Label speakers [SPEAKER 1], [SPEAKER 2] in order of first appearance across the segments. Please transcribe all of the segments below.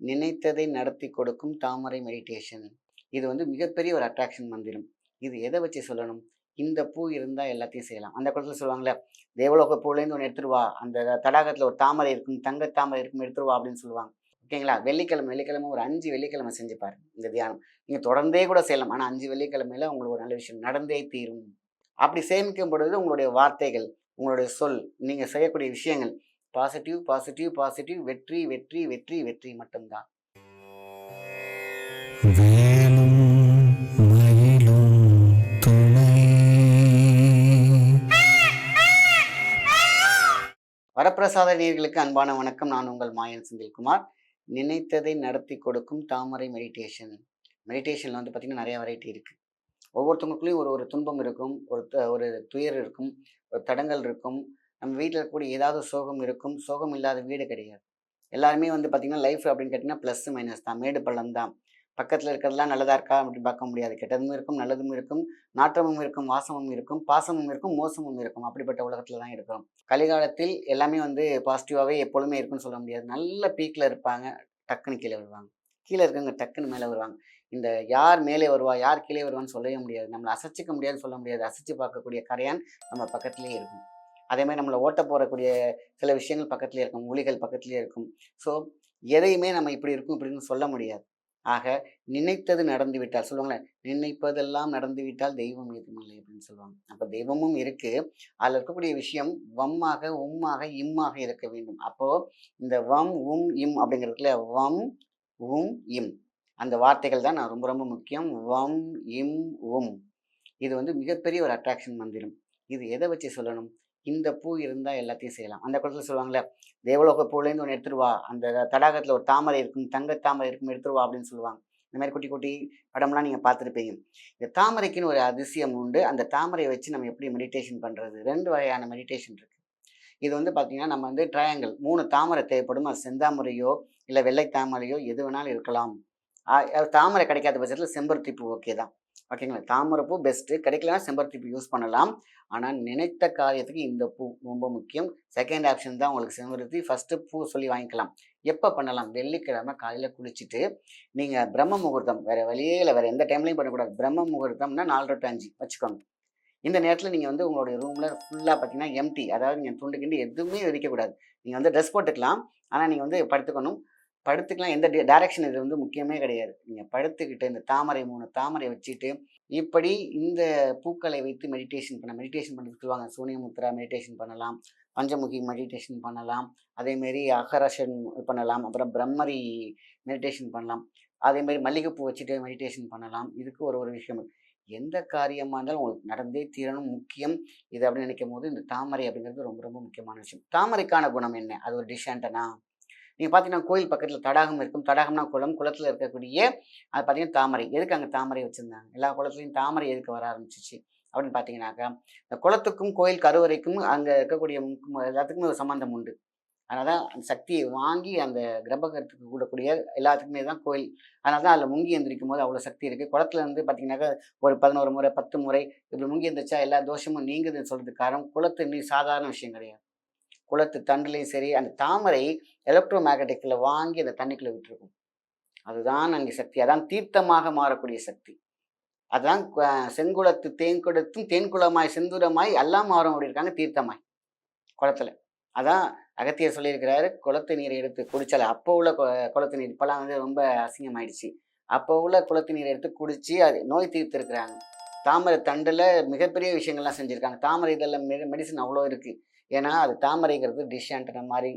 [SPEAKER 1] நினைத்ததை நடத்தி கொடுக்கும் தாமரை மெடிடேஷன். இது வந்து மிகப்பெரிய ஒரு அட்ராக்ஷன் மந்திரம். இது எதை வச்சு சொல்லணும்? இந்த பூ இருந்தா எல்லாத்தையும் செய்யலாம். அந்த காலத்துல சொல்லுவாங்கல்ல, "தேவலோக பூலேருந்து ஒண்ணு எடுத்துட்டு வா. அந்த தடாகத்துல ஒரு தாமரை இருக்கும், தங்க தாமரை இருக்கும் எடுத்துட்டு வா" அப்படின்னு சொல்லுவாங்க. ஓகேங்களா? வெள்ளிக்கிழமை ஒரு 5 வெள்ளிக்கிழமை செஞ்சு பாருங்க இந்த தியானம். நீங்க தொடர்ந்தே கூட செய்யலாம். ஆனா 5 வெள்ளிக்கிழமையில உங்களுக்கு ஒரு நல்ல விஷயம் நடந்தே தீரும். அப்படி சேமிக்கும் பொழுது உங்களுடைய வார்த்தைகள், உங்களுடைய சொல், நீங்க செய்யக்கூடிய விஷயங்கள் பாசிட்டிவ், பாசிட்டிவ், பாசிட்டிவ், வெற்றி, வெற்றி, வெற்றி, வெற்றி மட்டும் தான். வேலும் மயிலும் துணை. வரப்பிரசாத நேயர்களுக்கு அன்பான வணக்கம். நான் உங்கள் மாயன் செந்தில்குமார். நினைத்ததை நடத்தி கொடுக்கும் தாமரை மெடிடேஷன். மெடிடேஷன்ல வந்து பார்த்தீங்கன்னா நிறைய வெரைட்டி இருக்கு. ஒவ்வொருத்தவங்களுக்குள்ளேயும் ஒரு ஒரு துன்பம் இருக்கும், ஒரு துயர் இருக்கும், ஒரு தடங்கல் இருக்கும். நம்ம வீட்டில் இருக்கக்கூடிய ஏதாவது சோகம் இருக்கும். சோகம் இல்லாத வீடு கிடையாது. எல்லாருமே வந்து பார்த்தீங்கன்னா லைஃப் அப்படின்னு கேட்டிங்கன்னா ப்ளஸ் மைனஸ் தான், மேடு பள்ளம் தான். பக்கத்தில் இருக்கிறதெல்லாம் நல்லதா இருக்கா அப்படின்னு பார்க்க முடியாது. கெட்டதும் இருக்கும், நல்லதும் இருக்கும், நாற்றமும் இருக்கும், வாசமும் இருக்கும், பாசமும் இருக்கும், மோசமும் இருக்கும். அப்படிப்பட்ட உலகத்தில் தான் இருக்கிறோம். கலிகாலத்தில் எல்லாமே வந்து பாசிட்டிவாகவே எப்பொழுதுமே இருக்குன்னு சொல்ல முடியாது. நல்ல பீக்கில் இருப்பாங்க, டக்குன்னு கீழே வருவாங்க. கீழே இருக்கவங்க டக்குன்னு மேலே வருவாங்க. இந்த யார் மேலே வருவா, யார் கீழே வருவான்னு சொல்லவே முடியாது. நம்மளை அசைச்சிக்க முடியாதுன்னு சொல்ல முடியாது. அசைச்சு பார்க்கக்கூடிய கரையான் நம்ம பக்கத்திலேயே இருக்கும். அதே மாதிரி நம்மளை ஓட்ட போடக்கூடிய சில விஷயங்கள் பக்கத்திலேயே இருக்கும். ஒலிகள் பக்கத்திலேயே இருக்கும். ஸோ எதையுமே நம்ம இப்படி இருக்கும் இப்படின்னு சொல்ல முடியாது. ஆக நினைத்தது நடந்து விட்டால் சொல்லுவாங்களே, நினைப்பதெல்லாம் நடந்து விட்டால் தெய்வம் ஏதுமில்லை அப்படின்னு சொல்லுவாங்க. அப்ப தெய்வமும் இருக்கு. அதுல இருக்கக்கூடிய விஷயம் வம்மாக, உம்மாக, இம்மாக இருக்க வேண்டும். அப்போ இந்த வம், உம், இம் அப்படிங்கிறதுல வம், உம், இம் அந்த வார்த்தைகள் தான் நான் ரொம்ப ரொம்ப முக்கியம். வம், இம், உம். இது வந்து மிகப்பெரிய ஒரு அட்ராக்ஷன் மந்திரம். இது எதை வச்சு சொல்லணும்? இந்த பூ இருந்தா எல்லாத்தையும் செய்யலாம். அந்த காலத்துல சொல்லுவாங்கல்ல, "தேவலோக பூலேருந்து ஒண்ணு எடுத்துட்டு வா. அந்த தடாகத்துல ஒரு தாமரை இருக்கும், தங்க தாமரை இருக்கும் எடுத்துட்டு வா" அப்படின்னு சொல்லுவாங்க. இந்த மாதிரி குட்டி குட்டி படம்லாம் நீங்க பார்த்துருப்பீங்க. இந்த தாமரைக்குன்னு ஒரு அதிசயம் உண்டு. அந்த தாமரைய வச்சு நம்ம எப்படி மெடிடேஷன் பண்றது? 2 வகையான மெடிடேஷன் இருக்கு. இது வந்து பார்த்தீங்கன்னா, நம்ம வந்து ட்ரையாங்கிள் 3 தாமரை தேவைப்படும். அது செந்தாமரையோ, இல்ல வெள்ளை தாமரையோ எது வேணாலும் இருக்கலாம். தாமரை கிடைக்காத பட்சத்தில செம்பருத்தி பூ ஓகே தான். ஓகேங்களா? தாமரை பூ பெஸ்ட்டு. கிடைக்கலனா செம்பருத்தி பூ யூஸ் பண்ணலாம். ஆனா, நினைத்த காரியத்துக்கு இந்த பூ ரொம்ப முக்கியம். செகண்ட் ஆப்ஷன் தான் உங்களுக்கு செம்பருத்தி. ஃபர்ஸ்ட்டு பூ சொல்லி வாங்கிக்கலாம். எப்ப பண்ணலாம்? வெள்ளிக்கிழமை காலையில குளிச்சுட்டு, நீங்க பிரம்ம முகூர்த்தம் வேற வழியே இல்ல. வேற எந்த டைம்லயும் பண்ணக்கூடாது. பிரம்ம முகூர்த்தம்னா 4:30 to 5 வச்சுக்கோங்க. இந்த நேரத்தில நீங்க வந்து உங்களுடைய ரூம்ல ஃபுல்லா பார்த்தீங்கன்னா எம்ப்டி. அதாவது நீங்க துண்டு கிண்டு எதுவுமே விரிக்கக்கூடாது. நீங்க வந்து ட்ரெஸ் போட்டுக்கலாம். ஆனா, நீங்க வந்து படுத்துக்கணும். படுத்துக்கலாம். எந்த டைரக்ஷன் இது வந்து முக்கியமே கிடையாது. நீங்க படுத்துக்கிட்டு இந்த தாமரை 3 தாமரை வச்சுட்டு, இப்படி இந்த பூக்களை வைத்து மெடிடேஷன் பண்றதுக்கு சொல்லுவாங்க. சூனிய முத்ரா மெடிடேஷன் பண்ணலாம். பஞ்சமுகி மெடிடேஷன் பண்ணலாம். அதேமாரி அகரஷன் பண்ணலாம். அப்புறம் பிரம்மரி மெடிடேஷன் பண்ணலாம். அதேமாரி மல்லிகைப்பூ வச்சுட்டு மெடிடேஷன் பண்ணலாம். இதுக்கு ஒரு ஒரு விஷயம் இருக்கு. எந்த காரியமா இருந்தாலும் உங்களுக்கு நடந்தே தீரணும் முக்கியம். இது அப்படின்னு நினைக்கும்போது, இந்த தாமரை அப்படிங்கிறது ரொம்ப ரொம்ப முக்கியமான விஷயம். தாமரைக்கான குணம் என்ன? அது ஒரு டிஷ் ஆண்டனா. நீங்க பார்த்தீங்கன்னா, கோயில் பக்கத்தில தடாகம் இருக்கும். தடாகம்னா குளம். குளத்தில இருக்கக்கூடிய அது பார்த்தீங்கன்னா தாமரை. எதுக்கு அங்க தாமரை வச்சிருந்தாங்க? எல்லா குளத்துலயும் தாமரை எதுக்கு வர ஆரம்பிச்சுச்சு? அப்படின்னு பார்த்தீங்கன்னாக்கா, இந்த குளத்துக்கும், கோயில் கருவறைக்கும் அங்க இருக்கக்கூடிய எல்லாத்துக்குமே ஒரு சம்மந்தம் உண்டு. அதனால தான் அந்த சக்தியை வாங்கி அந்த கிரபகத்துக்கு கூடக்கூடிய எல்லாத்துக்குமே தான் கோயில். அதனால தான் அதில முங்கி எந்திரிக்கும்போது அவ்வளோ சக்தி இருக்கு. குளத்தில வந்து பார்த்தீங்கன்னாக்கா, ஒரு 11 முறை, 10 முறை இப்படி முங்கி எந்திரிச்சா எல்லா தோஷமும் நீங்குதுன்னு சொல்றதுக்கு காரணம், குளத்து நீர் சாதாரண விஷயம் கிடையாது. குளத்து தண்டுலயும் சரி, அந்த தாமரை எலக்ட்ரோ மேக்னடிக்ல வாங்கி அந்த தண்ணிக்குள்ள விட்டுருக்கும். அதுதான் அங்கே சக்தி. அதான் தீர்த்தமாக மாறக்கூடிய சக்தி. அதான் செங்குளத்து தேன்குடத்தும் தேன்குளமாய் செந்துரமாய் எல்லாம் மாறும் அப்படியிருக்காங்க தீர்த்தமாய் குளத்துல. அதான் அகத்தியர் சொல்லியிருக்கிறாரு, குளத்து நீரை எடுத்து குடிச்சாலே அப்போ உள்ள குளத்து நீர் இப்பலாம் வந்து ரொம்ப அசிங்கமாயிடுச்சு. அப்போ உள்ள குளத்து நீரை எடுத்து குடிச்சு அது நோய் தீர்த்திருக்கிறாங்க. தாமரை தண்டுல மிகப்பெரிய விஷயங்கள்லாம் செஞ்சிருக்காங்க. தாமரை இதழ்ல மெடிசின் அவ்வளோ இருக்கு. ஏன்னா, அது தாமரைங்கிறது டிஷ் ஆண்டனா மாரி.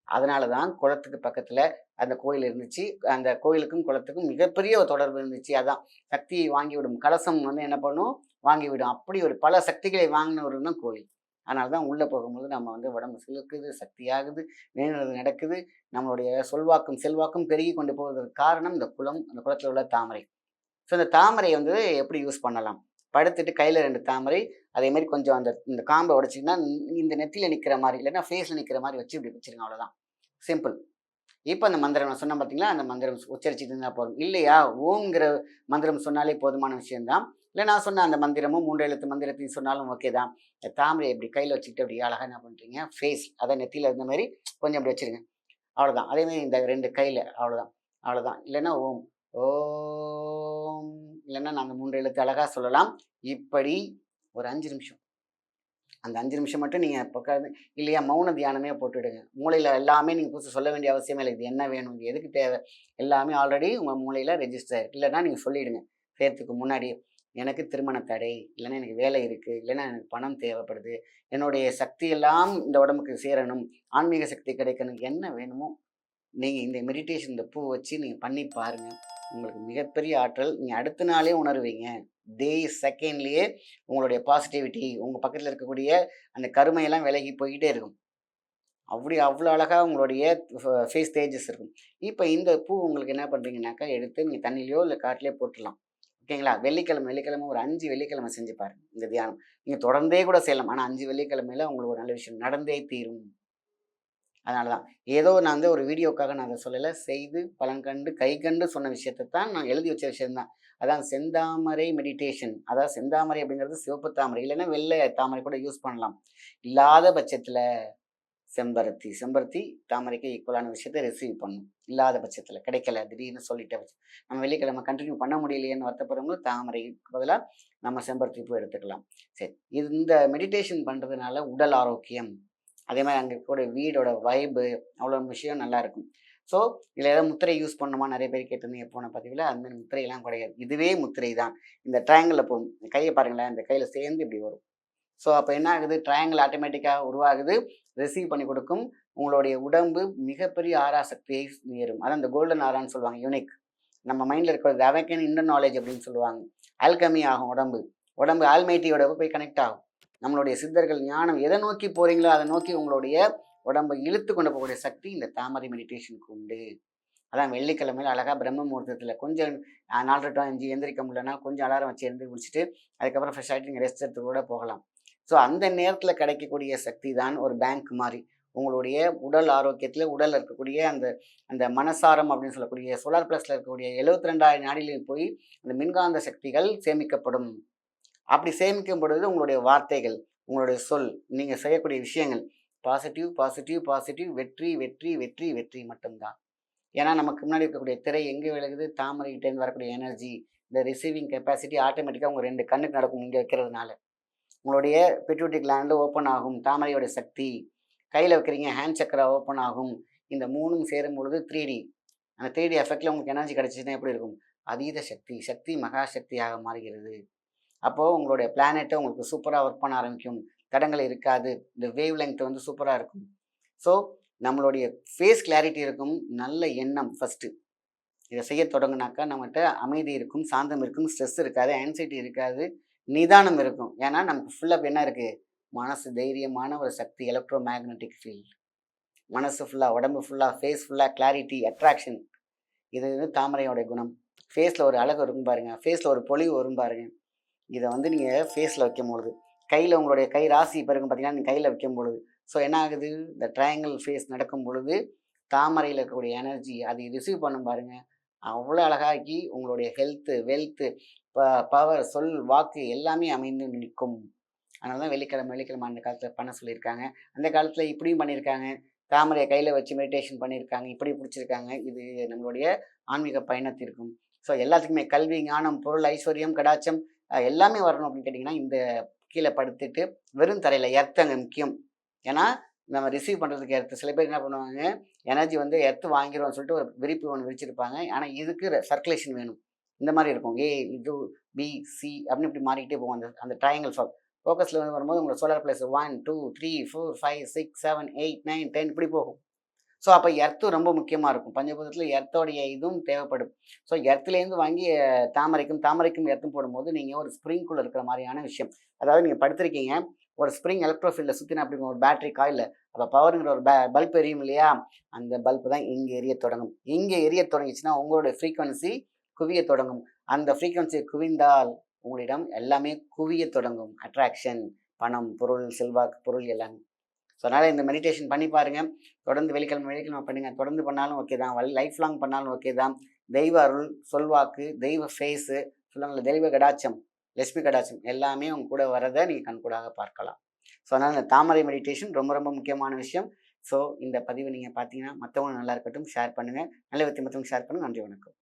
[SPEAKER 1] அதனால தான் குளத்துக்கு பக்கத்துல அந்த கோயில் இருந்துச்சு. அந்த கோயிலுக்கும், குளத்துக்கும் மிகப்பெரிய ஒரு தொடர்பு இருந்துச்சு. அதான் சக்தியை வாங்கிவிடும். கலசம் வந்து என்ன பண்ணும்? வாங்கிவிடும். அப்படி ஒரு பல சக்திகளை வாங்கினவரு தான் கோயில். அதனால தான் உள்ள போகும்போது நம்ம வந்து உடம்பு சிலிர்க்குது, சக்தியாகுது, வேண்டுனது நடக்குது. நம்மளுடைய சொல்வாக்கும், செல்வாக்கும் பெருகிக் கொண்டு போவதற்கு காரணம் இந்த குளம், அந்த குளத்தில உள்ள தாமரை. ஸோ இந்த தாமரைய வந்து எப்படி யூஸ் பண்ணலாம்? படுத்துட்டு கையில 2 தாமரை, அதேமாரி கொஞ்சம் இந்த காம்ப உடைச்சீங்கன்னா, இந்த நெத்தியில நிக்கிற மாரி, இல்லன்னா ஃபேஸ்ல நிக்கிற மாரி வச்சு இப்படி வச்சுருங்க அவ்வளோதான். சிம்பிள். இப்ப அந்த மந்திரம் நான் சொன்னேன் பார்த்தீங்களா? அந்த மந்திரம் உச்சரிச்சுட்டு இருந்தா போதும். இல்லையா, ஓம்ங்கிற மந்திரம் சொன்னாலே போதுமான விஷயம் தான். இல்ல நான் சொன்ன அந்த மந்திரமும் 3 எழுத்து மந்திரத்தையும் சொன்னாலும் ஓகே தான். இந்த தாமரைய இப்படி கையில வச்சுக்கிட்டு அப்படியே அழகா என்ன பண்றீங்க, ஃபேஸ் அதான் நெத்தியில இருந்த மாரி கொஞ்சம் அப்படி வச்சுருங்க. அவ்வளோதான். அதேமாரி இந்த 2 கையில அவ்வளோதான். அவ்வளோதான். இல்லைன்னா ஓம். ஓம். இல்லைன்னா நாங்கள் 3 எழுத்து அழகாக சொல்லலாம். இப்படி ஒரு 5 நிமிஷம். அந்த 5 நிமிஷம் மட்டும் நீங்க உட்கார்ந்து இல்லையா மௌன தியானமே போட்டுடுங்க. மூளையில எல்லாமே நீங்க புதுசா சொல்ல வேண்டிய அவசியமே இல்ல. இது என்ன வேணும்? இது எதுக்கு தேவை? எல்லாமே ஆல்ரெடி உங்க மூளையில ரெஜிஸ்டர் ஆயிருக்கு. இல்லன்னா நீங்க சொல்லிடுங்க. செய்றதுக்கு முன்னாடியே. எனக்கு திருமண தடை, இல்லன்னா எனக்கு வேலை இருக்கு, இல்லன்னா எனக்கு பணம் தேவைப்படுது. என்னுடைய சக்தி எல்லாம் இந்த உடம்புக்கு சேரணும். ஆன்மீக சக்தி கிடைக்கணும். என்ன வேணுமோ நீங்க இந்த மெடிடேஷன் இந்த பூ வச்சு நீங்க பண்ணி பாருங்க. உங்களுக்கு மிகப்பெரிய ஆற்றல். நீங்க அடுத்த நாளே உணருவீங்க. டே செகண்ட்லயே உங்களுடைய பாசிட்டிவிட்டி, உங்க பக்கத்துல இருக்கக்கூடிய அந்த கருமையெல்லாம் விலகி போய்க்கிட்டே இருக்கும். அவ்வளோ அழகா உங்களுடைய ஃபேஸ் தேஜஸ் இருக்கும். இப்ப இந்த பூ உங்களுக்கு என்ன பண்றீங்கன்னாக்கா, எடுத்து நீங்க தண்ணிலயோ இல்ல காட்டுலயோ போட்டுறலாம். ஓகேங்களா? வெள்ளிக்கிழமை ஒரு 5 வெள்ளிக்கிழமை செஞ்சு பாருங்க, இந்த தியானம். நீங்க தொடர்ந்தே கூட செய்யலாம். ஆனா 5 வெள்ளிக்கிழமையில உங்களுக்கு ஒரு நல்ல விஷயம் நடந்தே தீரும். அதனால தான். ஏதோ நான் வந்து ஒரு வீடியோக்காக நான் அத சொல்லல. செய்து பலன் கண்டு, கை கண்டு சொன்ன விஷயத்த தான் நான் எழுதி வச்ச விஷயம் தான். அதான் செந்தாமரை மெடிடேஷன். அதாவது செந்தாமரை அப்படிங்கிறது சிவப்பு தாமரை. இல்லைன்னா வெள்ளை தாமரை கூட யூஸ் பண்ணலாம். இல்லாத பட்சத்தில செம்பருத்தி. செம்பருத்தி தாமரைக்கு ஈக்குவலான விஷயத்த ரிசீவ் பண்ணும். இல்லாத பட்சத்தில கிடைக்கல திடீர்னு சொல்லிட்ட பட்சம். நம்ம வெள்ளிக்கிழமை கன்டின்யூ பண்ண முடியலையேன்னு வருத்தப்படுறவங்க தாமரைக்கு பதிலா நம்ம செம்பருத்தி பூ எடுத்துக்கலாம். சரி. இந்த மெடிடேஷன் பண்றதுனால உடல் ஆரோக்கியம், அதே மாரி அங்க இருக்கக்கூடிய வீடோட வைபு அவ்வளோ விஷயம் நல்லாயிருக்கும். ஸோ இதில ஏதாவது முத்திரை யூஸ் பண்ணணுமா? நெறைய பேர் கேட்டிருந்தீங்க போன பதிவில. அந்த மாரி முத்திரையெல்லாம் கிடையாது. இதுவே முத்திரை தான். இந்த ட்ரையாங்கிள்ல போகும். கைய பாருங்களேன், இந்த கையில சேர்ந்து இப்படி வரும். ஸோ அப்ப என்ன ஆகுது? ட்ரையாங்கிள் ஆட்டோமேட்டிக்கா உருவாகுது. ரிசீவ் பண்ணி கொடுக்கும். உங்களுடைய உடம்பு மிகப்பெரிய ஆறா சக்தியை ஏறும். அதான் இந்த கோல்டன் ஆரான்னு சொல்லுவாங்க. யூனிக். நம்ம மைண்ட்ல இருக்கிறது அவெக்கன் இன்னர் நாலேட்ஜ் அப்படின்னு சொல்லுவாங்க. ஆல்கமி ஆகும் உடம்பு. உடம்பு ஆல்மைட்டியோட போய் கனெக்ட் ஆகும். நம்மளுடைய சித்தர்கள் ஞானம் எதை நோக்கி போறீங்களோ, அதை நோக்கி உங்களுடைய உடம்பை இழுத்து கொண்டு போகக்கூடிய சக்தி இந்த தாமரை மெடிடேஷனுக்கு உண்டு. அதான் வெள்ளிக்கிழமையில அழகா பிரம்ம முகூர்த்தத்துல கொஞ்சம் 4 டூ 5 எந்திரிக்க முடியலன்னா, கொஞ்சம் அலாரம் வச்சு எழுந்து முடிச்சுட்டு, அதுக்கப்புறம் ஃப்ரெஷ் ஆயிட்டு நீங்க ரெஸ்ட் எடுத்து கூட போகலாம். ஸோ அந்த நேரத்துல கிடைக்கக்கூடிய சக்தி தான் ஒரு பேங்க் மாரி. உங்களுடைய உடல் ஆரோக்கியத்துல, உடல்ல இருக்கக்கூடிய அந்த அந்த மனசாரம் அப்படின்னு சொல்லக்கூடிய சோலார் பிளக்ஸ்ல இருக்கக்கூடிய 72,000 நாடியிலும் போய் அந்த மின்காந்த சக்திகள் சேமிக்கப்படும். அப்படி சேமிக்கும் பொழுது உங்களுடைய வார்த்தைகள், உங்களுடைய சொல், நீங்க செய்யக்கூடிய விஷயங்கள் பாசிட்டிவ், பாசிட்டிவ், பாசிட்டிவ், வெற்றி, வெற்றி, வெற்றி, வெற்றி மட்டும் தான். ஏன்னா நமக்கு முன்னாடி இருக்கக்கூடிய திரை எங்கே விலகுது? தாமரைகிட்டேருந்து வரக்கூடிய எனர்ஜி, இந்த ரிசீவிங் கெப்பாசிட்டி ஆட்டோமேட்டிக்கா உங்க 2 கண்ணுக்கு நடக்கும் இங்க வைக்கிறதுனால. உங்களுடைய பிட்யூட்டரி கிளாண்ட் ஓப்பன் ஆகும். தாமரையோட சக்தி. கையில வைக்கிறீங்க ஹேண்ட் சக்கரா ஓப்பன் ஆகும். இந்த 3ம் சேரும் பொழுது 3டி. அந்த 3டி எஃபெக்ட்ல உங்களுக்கு எனர்ஜி கிடைச்சுச்சுன்னா எப்படி இருக்கும்? அதீத சக்தி, சக்தி மகா சக்தியாக மாறுகிறது. அப்போ உங்களுடைய பிளானெட் உங்களுக்கு சூப்பரா ஒர்க் பண்ண ஆரம்பிக்கும். தடங்கள் இருக்காது. இந்த வேவ் லெங்த் வந்து சூப்பரா இருக்கும். ஸோ நம்மளுடைய ஃபேஸ் கிளாரிட்டி இருக்கும். நல்ல எண்ணம் ஃபர்ஸ்ட்டு. இத செய்ய தொடங்குனாக்கா நம்மட்ட அமைதி இருக்கும், சாந்தம் இருக்கும், ஸ்ட்ரெஸ் இருக்காது, ஆங்ஸைட்டி இருக்காது, நிதானம் இருக்கும். ஏன்னா நமக்கு ஃபுல்லா இப்ப என்ன இருக்கு? மனசு தைரியமான ஒரு சக்தி எலக்ட்ரோ மேக்னெட்டிக் ஃபீல்ட். மனசு ஃபுல்லா, உடம்பு ஃபுல்லா, ஃபேஸ் ஃபுல்லா கிளாரிட்டி, அட்ராக்ஷன். இது வந்து தாமரையோட குணம். ஃபேஸ்ல ஒரு அழகு இருக்கும் பாருங்க. ஃபேஸ்ல ஒரு பொலிவு வரும் பாருங்க. இத வந்து நீங்க ஃபேஸ்ல வைக்கும்பொழுது, கையில உங்களுடைய கை ராசி இப்ப இருக்கும் பார்த்தீங்கன்னா, நீங்க கையில வைக்கும்பொழுது, ஸோ என்ன ஆகுது? இந்த ட்ரையாங்கிள் ஃபேஸ் நடக்கும் பொழுது, தாமரையில இருக்கக்கூடிய எனர்ஜி அதை ரிசீவ் பண்ணும் பாருங்க. அவ்வளோ அழகாக்கி உங்களுடைய ஹெல்த்து, வெல்த்து, பவர், சொல், வாக்கு எல்லாமே அமைந்து நிற்கும். அதனால தான் வெள்ளிக்கிழமை அந்த காலத்துல பண்ண சொல்லியிருக்காங்க. அந்த காலத்துல இப்படியும் பண்ணியிருக்காங்க. தாமரைய கையில வச்சு மெடிடேஷன் பண்ணியிருக்காங்க. இப்படி பிடிச்சிருக்காங்க. இது நம்மளுடைய ஆன்மீக பயணத்திற்கும். ஸோ எல்லாத்துக்குமே கல்வி, ஞானம், பொருள், ஐஸ்வர்யம், கடாட்சம் எல்லாமே வரணும் அப்படின்னு கேட்டிங்கன்னா, இந்த கீழ படுத்துட்டு வெறும் தரையில எர்த் அங்க முக்கியம். ஏன்னா, நம்ம ரிசீவ் பண்றதுக்கு எர்த். சில பேர் என்ன பண்ணுவாங்க, எனர்ஜி வந்து எர்த் வாங்கிருவோம்னு சொல்லிட்டு ஒரு விரிப்பு ஒண்ணு விரிச்சிருப்பாங்க. ஆனா இதுக்கு சர்க்குலேஷன் வேணும். இந்த மாரி இருக்கும். ஏ, இது, பி, சி அப்படின்னு இப்படி மாறிக்கிட்டே போகும். அந்த அந்த ட்ரையாங்கிள் ஃபோக்கஸ்ல வந்து வரும்போது உங்களுக்கு சோலார் பிளஸ் 1, 2, 3, 4, 5, 6, 7, 8, 9, 10 இப்படி போகும். ஸோ அப்போ எர்த்து ரொம்ப முக்கியமா இருக்கும். பஞ்சபூதத்துல எர்த்தோடைய இதுவும் தேவைப்படும். ஸோ எர்த்துலேருந்து வாங்கி தாமரைக்கும் எர்த்தும் போடும்போது நீங்க ஒரு ஸ்ப்ரிங்குள்ள இருக்கிற மாரியான விஷயம். அதாவது நீங்க படுத்திருக்கீங்க. ஒரு ஸ்ப்ரிங் எலக்ட்ரோ ஃபீல்ட்ல சுத்தினா அப்படி ஒரு பேட்டரி காயில்ல. அப்ப பவர்ங்கிற ஒரு பல்ப் எரியும் இல்லையா? அந்த பல்ப் தான் இங்க எரியத் தொடங்கும். இங்க எரியத் தொடங்கிச்சுன்னா உங்களுடைய ஃப்ரீக்வன்சி குவியத் தொடங்கும். அந்த ஃப்ரீக்வன்சி குவிந்தால் உங்களிடம் எல்லாமே குவியத் தொடங்கும். அட்ராக்ஷன், பணம், பொருள், செல்வாக்கு, பொருள் எல்லாமே. ஸோ அதனால இந்த மெடிடேஷன் பண்ணி பாருங்க. தொடர்ந்து வெள்ளிக்கிழமை பண்ணுங்க. தொடர்ந்து பண்ணாலும் ஓகே தான். லைஃப் லாங் பண்ணாலும் ஓகே தான். தெய்வ அருள், சொல்வாக்கு, தெய்வ ஃபேஸு சொல்லுவாங்கல்ல, தெய்வ கடாட்சம், லட்சுமி கடாட்சம் எல்லாமே உங்க கூட வரத நீங்க கண்கூடாக பார்க்கலாம். ஸோ அதனால இந்த தாமரை மெடிடேஷன் ரொம்ப ரொம்ப முக்கியமான விஷயம். ஸோ இந்த பதிவு நீங்கள் பார்த்தீங்கன்னா மற்றவங்க நல்லா இருக்கட்டும், ஷேர் பண்ணுங்கள். நல்ல விதத்தை மற்றவங்க ஷேர் பண்ணுங்கள். நன்றி, வணக்கம்.